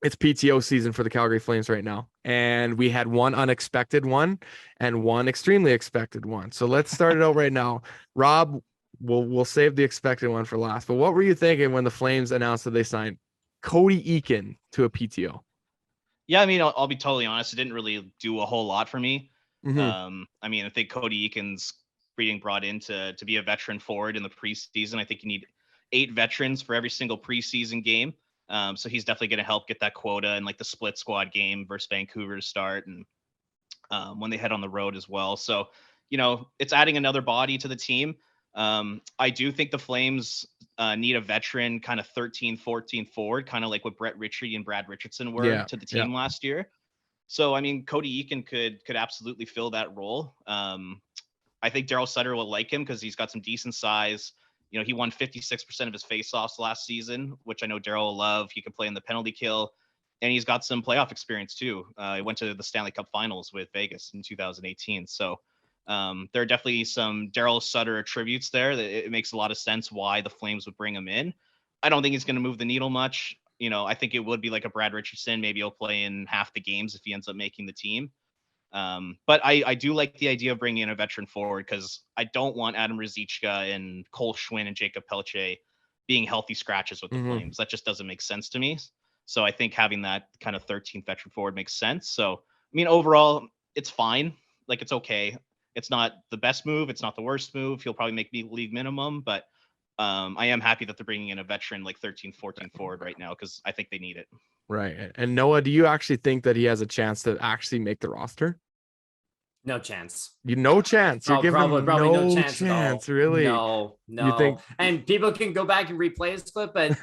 It's PTO season for the Calgary Flames right now. And we had one unexpected one and one extremely expected one. So let's start it out right now. Rob, we'll save the expected one for last. But what were you thinking when the Flames announced that they signed Cody Eakin to a PTO? Yeah, I mean, I'll be totally honest. It didn't really do a whole lot for me. Mm-hmm. I mean, I think Cody Eakin's being brought in to be a veteran forward in the preseason. I think you need 8 veterans for every single preseason game. So he's definitely going to help get that quota and like the split squad game versus Vancouver to start, and when they head on the road as well. So, it's adding another body to the team. I do think the Flames need a veteran kind of 13, 14 forward, kind of like what Brett Ritchie and Brad Richardson were Yeah. to the Yeah. team last year. So, I mean, Cody Eakin could absolutely fill that role. I think Daryl Sutter will like him because he's got some decent size. He won 56% of his faceoffs last season, which I know Daryl will love. He can play in the penalty kill, and he's got some playoff experience too. He went to the Stanley Cup Finals with Vegas in 2018. So there are definitely some Daryl Sutter attributes there. It makes a lot of sense why the Flames would bring him in. I don't think he's going to move the needle much. I think it would be like a Brad Richardson. Maybe he'll play in half the games if he ends up making the team. But I do like the idea of bringing in a veteran forward because I don't want Adam Ruzicka and Cole Schwinn and Jacob Pelche being healthy scratches with the Mm-hmm. Flames. That just doesn't make sense to me. So I think having that kind of 13th veteran forward makes sense. So, I mean, overall, it's fine. Like, it's okay. It's not the best move. It's not the worst move. He'll probably make me league minimum, but I am happy that they're bringing in a veteran like 13, 14 forward right now because I think they need it. Right. And Noah, do you actually think that he has a chance to actually make the roster? No chance. No chance. You're Oh, giving him probably no no chance at chance, all. really? No, You no. think? And people can go back and replay this clip, but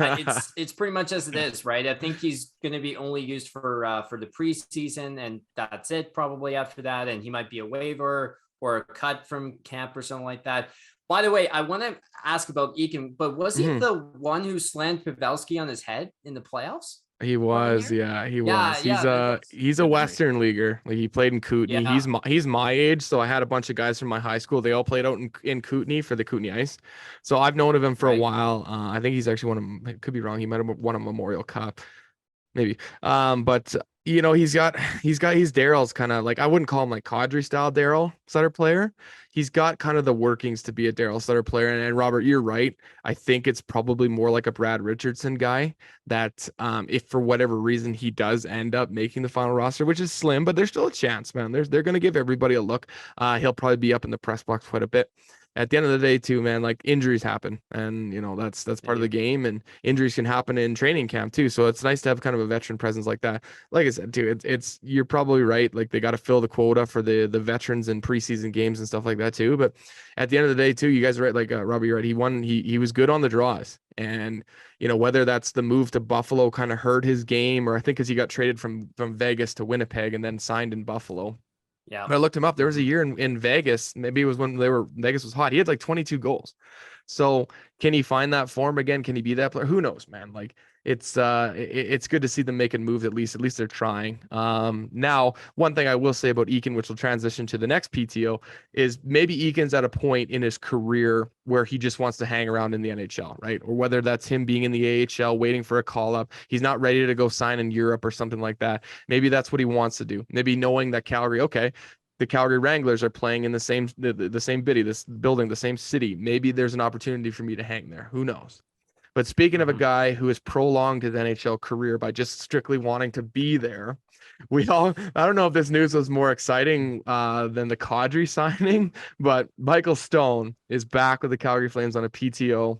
it's pretty much as it is, right? I think he's going to be only used for the preseason, and that's it. Probably after that, and he might be a waiver or a cut from camp or something like that. By the way, I want to ask about Eakin, but was he the one who slammed Pavelski on his head in the playoffs? He was, yeah, he was. He's a good memory. Western leaguer. Like, he played in Kootenay. Yeah. He's my age, so I had a bunch of guys from my high school. They all played out in Kootenay for the Kootenay Ice. So I've known of him for a while. I think he's actually could be wrong. He might have won a Memorial Cup, maybe. But he's Daryl's kind of like, I wouldn't call him like Kadri style Daryl Sutter player. He's got kind of the workings to be a Daryl Sutter player. And Robert, you're right. I think it's probably more like a Brad Richardson guy that if for whatever reason he does end up making the final roster, which is slim, but there's still a chance, man. They're going to give everybody a look. He'll probably be up in the press box quite a bit. At the end of the day too, man, like, injuries happen, and that's part of the game, and injuries can happen in training camp too. So it's nice to have kind of a veteran presence like that. Like I said too, it's you're probably right. Like, they got to fill the quota for the veterans in preseason games and stuff like that too. But at the end of the day too, you guys are right. Like, Robbie, you're right. He was good on the draws, and whether that's the move to Buffalo kind of hurt his game, or I think because he got traded from Vegas to Winnipeg and then signed in Buffalo. Yeah. But I looked him up. There was a year in Vegas. Maybe it was when Vegas was hot. He had like 22 goals. So can he find that form again? Can he be that player? Who knows, man? Like, it's good to see them making moves. At least they're trying. Now, one thing I will say about Eakin, which will transition to the next PTO, is maybe Eakin's at a point in his career where he just wants to hang around in the NHL, right? Or whether that's him being in the AHL, waiting for a call up. He's not ready to go sign in Europe or something like that. Maybe that's what he wants to do. Maybe knowing that Calgary, okay, the Calgary Wranglers are playing in the same building, the same city. Maybe there's an opportunity for me to hang there. Who knows? But speaking of a guy who has prolonged his NHL career by just strictly wanting to be there, I don't know if this news was more exciting than the Kadri signing, but Michael Stone is back with the Calgary Flames on a PTO.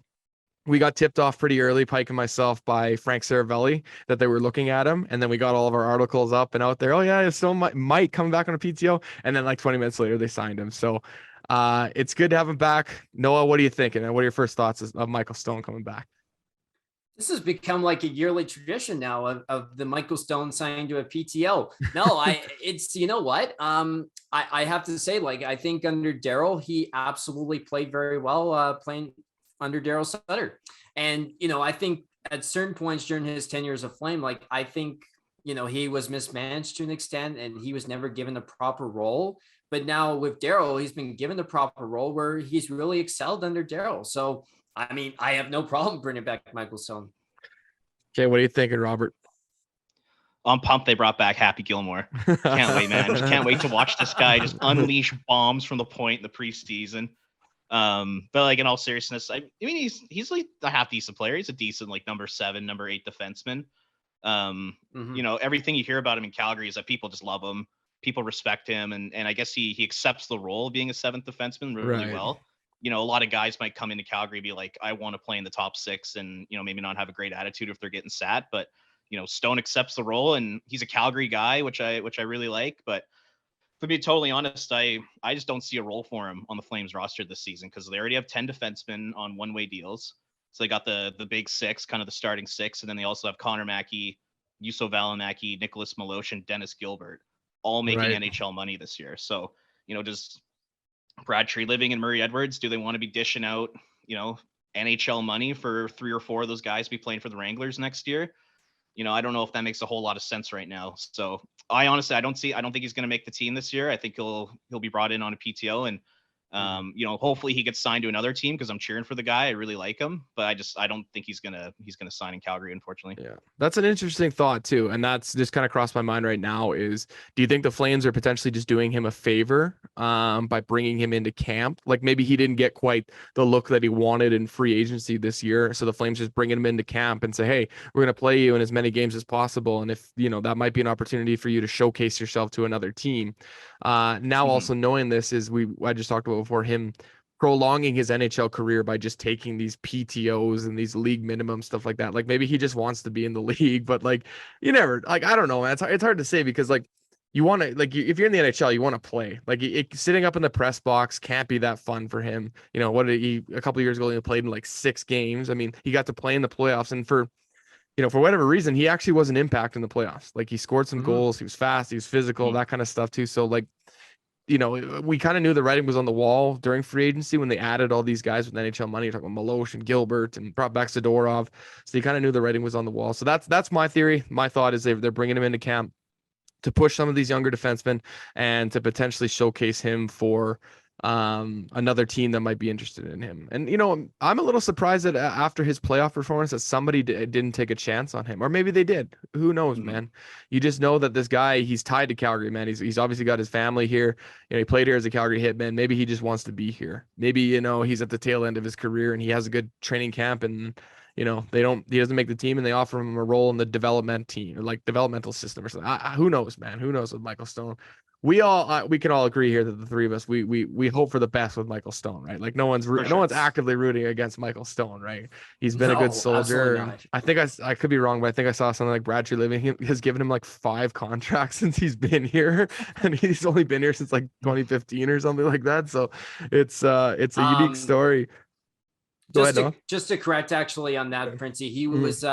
We got tipped off pretty early, Pike and myself, by Frank Saravelli, that they were looking at him. And then we got all of our articles up and out there. Oh, yeah, Stone might come back on a PTO. And then like 20 minutes later, they signed him. So it's good to have him back. Noah, what are you thinking? And what are your first thoughts of Michael Stone coming back? This has become like a yearly tradition now of the Michael Stone signing to a PTO. No, it's, you know what? I have to say, like, I think under Daryl, he absolutely played very well playing under Daryl Sutter. And, I think at certain points during his tenure as a Flame, like, I think, he was mismanaged to an extent and he was never given the proper role. But now with Daryl, he's been given the proper role where he's really excelled under Daryl. So, I mean, I have no problem bringing back Michael Stone. Okay, what are you thinking, Robert? I'm pumped they brought back Happy Gilmore. Can't wait, man. Just can't wait to watch this guy just unleash bombs from the point in the preseason. But like in all seriousness, I mean he's like a half decent player. He's a decent like number 7, number 8 defenseman. You know, everything you hear about him in Calgary is that people just love him, people respect him, and I guess he accepts the role of being a 7th defenseman really Right. well. You know, a lot of guys might come into Calgary and be like, I want to play in the top 6, and you know maybe not have a great attitude if they're getting sat, but you know Stone accepts the role, and he's a Calgary guy, which I really like. But to be totally honest, I just don't see a role for him on the Flames roster this season because they already have 10 defensemen on one-way deals. So they got the big 6, kind of the starting 6, and then they also have Connor Mackey, Juuso Välimäki, Nicholas Milosh, and Dennis Gilbert, all making Right. NHL money this year. So, you know, does Brad Treliving and Murray Edwards, do they want to be dishing out, you know, NHL money for 3 or 4 of those guys to be playing for the Wranglers next year? You know, I don't know if that makes a whole lot of sense right now. So I honestly, I don't think he's going to make the team this year. I think he'll be brought in on a PTO, and you know, hopefully he gets signed to another team because I'm cheering for the guy. I really like him, but I don't think he's gonna sign in Calgary, unfortunately. Yeah, that's an interesting thought too, and that's just kind of crossed my mind right now. Is do you think the Flames are potentially just doing him a favor by bringing him into camp? Like maybe he didn't get quite the look that he wanted in free agency this year, so the Flames just bringing him into camp and say, "Hey, we're going to play you in as many games as possible, and if you know that might be an opportunity for you to showcase yourself to another team." Now, Mm-hmm. also knowing this is I just talked about before him prolonging his NHL career by just taking these PTOs and these league minimum stuff like that. Like maybe he just wants to be in the league, but like you never like I don't know, man. It's hard to say because like you want to like if you're in the NHL, you want to play. Like sitting up in the press box can't be that fun for him. You know what? He a couple of years ago he played in like 6 games. I mean, he got to play in the playoffs, and for for whatever reason, he actually was an impact in the playoffs. Like he scored some goals. He was fast. He was physical. Mm-hmm. That kind of stuff too. So like we kind of knew the writing was on the wall during free agency when they added all these guys with NHL money. You're talking about Milosh and Gilbert and brought back Zadorov. So you kind of knew the writing was on the wall. So that's my theory. My thought is they're bringing him into camp to push some of these younger defensemen and to potentially showcase him for another team that might be interested in him. And I'm a little surprised that after his playoff performance that somebody didn't take a chance on him, or maybe they did. Who knows, Mm-hmm. man? You just know that this guy, he's tied to Calgary, man. He's obviously got his family here. He played here as a Calgary Hitman. Maybe he just wants to be here. Maybe he's at the tail end of his career and he has a good training camp, and he doesn't make the team and they offer him a role in the development team or like developmental system or something. Who knows, man? Who knows with Michael Stone? We can all agree here that the three of us we hope for the best with Michael Stone, right? Like no one's For no sure. one's actively rooting against Michael Stone, right? He's been a good No, soldier, absolutely and not. I think I could be wrong, but I think I saw something like Brad Treliving he has given him like 5 contracts since he's been here, and he's only been here since like 2015 or something like that. So it's a unique Um, story. Go ahead, Noah. just to correct actually on that, Printzy, he Mhm. was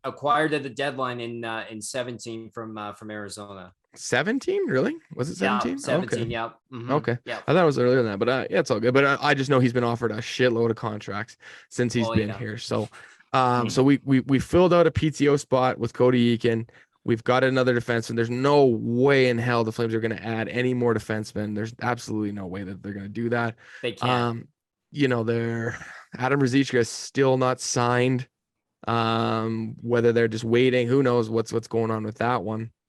acquired at the deadline in 17 from Arizona. 17, really? Was it Yeah, 17? Okay. 17. Yeah. Okay. Yeah. I thought it was earlier than that, but yeah, it's all good. But I just know he's been offered a shitload of contracts since he's Well, been yeah. here. So, Mm-hmm. so we filled out a PTO spot with Cody Eakin. We've got another defenseman. There's no way in hell the Flames are going to add any more defensemen. There's absolutely no way that they're going to do that. They can't. They're Adam Ruzicka is still not signed. Whether they're just waiting, who knows what's going on with that one.